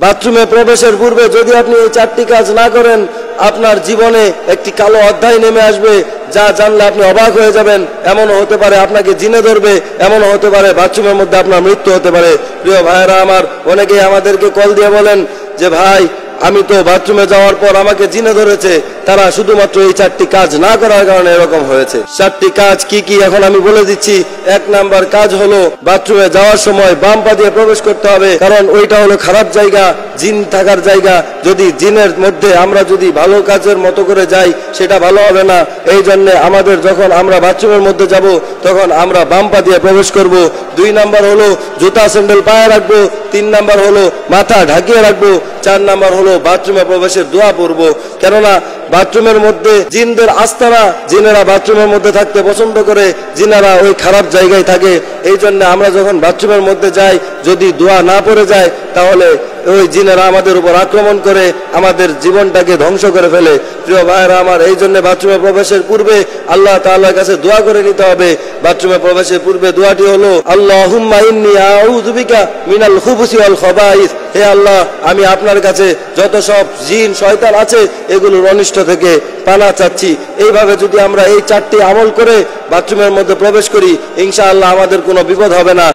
বাথরুমে প্রবেশের পূর্বে যদি আপনি এই 4টি কাজ না করেন, আপনার জীবনে একটি কালো অধ্যায় নেমে আসবে, যা জানলে আপনি অবাক হয়ে যাবেন। এমনও হতে পারে আপনাকে জিনে ধরবে, এমনও হতে পারে বাথরুমের মধ্যে আপনার মৃত্যু হতে পারে। প্রিয় ভাইয়েরা আমার, অনেকেই আমাদেরকে কল দিয়ে বলেন যে ভাই, আমি তো বাথরুমে যাওয়ার পর আমাকে জিনে ধরেছে। তারা শুধুমাত্র এই 4টি কাজ না করার কারণে এরকম হয়েছে। 4টি কাজ কি কি এখন আমি বলে দিচ্ছি। 1 নাম্বার কাজ হলো বাথরুমে যাওয়ার সময় বাম পা দিয়ে প্রবেশ করতে হবে, কারণ ওইটা হলো খারাপ জায়গা, জিন থাকার জায়গা। যদি জিনের মধ্যে আমরা যদি ভালো কাজের মতো করে যাই, সেটা ভালো হবে না। এই জন্য আমাদের যখন আমরা বাথরুমের মধ্যে যাব, তখন আমরা বাম পা দিয়ে প্রবেশ করব। 2 নাম্বার হলো জুতা স্যান্ডেল পায়ে রাখবো। 3 নাম্বার হলো মাথা ঢাকিয়ে রাখবো। 4 নাম্বার হলো বাথরুমে প্রবেশের দোয়া পড়বো। কেননা বাথরুমের মধ্যে জিনদের আস্তানা, জিনেরা বাথরুমের মধ্যে থাকতে পছন্দ করে, জিনেরা ওই খারাপ জায়গায় থাকে। এই জন্য আমরা যখন বাথরুমের মধ্যে যাই, যদি দোয়া না পড়ে যায়, তাহলে ওই জিনেরা আমাদের উপর আক্রমণ করে আমাদের জীবনটাকে ধ্বংস করে ফেলে। প্রিয় ভাইয়েরা আমার, এই জন্য বাথরুমে প্রবেশের পূর্বে আল্লাহ তাআলার কাছে দোয়া করে নিতে হবে। বাথরুমে প্রবেশের পূর্বে দোয়াটি হলো, আল্লাহুম্মা ইন্নী আউযু বিকা মিনাল খুবুসি ওয়াল খাবাইস। হে আল্লাহ, আমি আপনার কাছে যত সব জিন শয়তান আছে, এগুলোর অনিষ্ট থেকে পানা চাচ্ছি। এইভাবে যদি আমরা এই 4টি আমল করে বাথরুমের মধ্যে প্রবেশ করি, ইনশাআল্লাহ আমাদের কোনো বিপদ হবে না।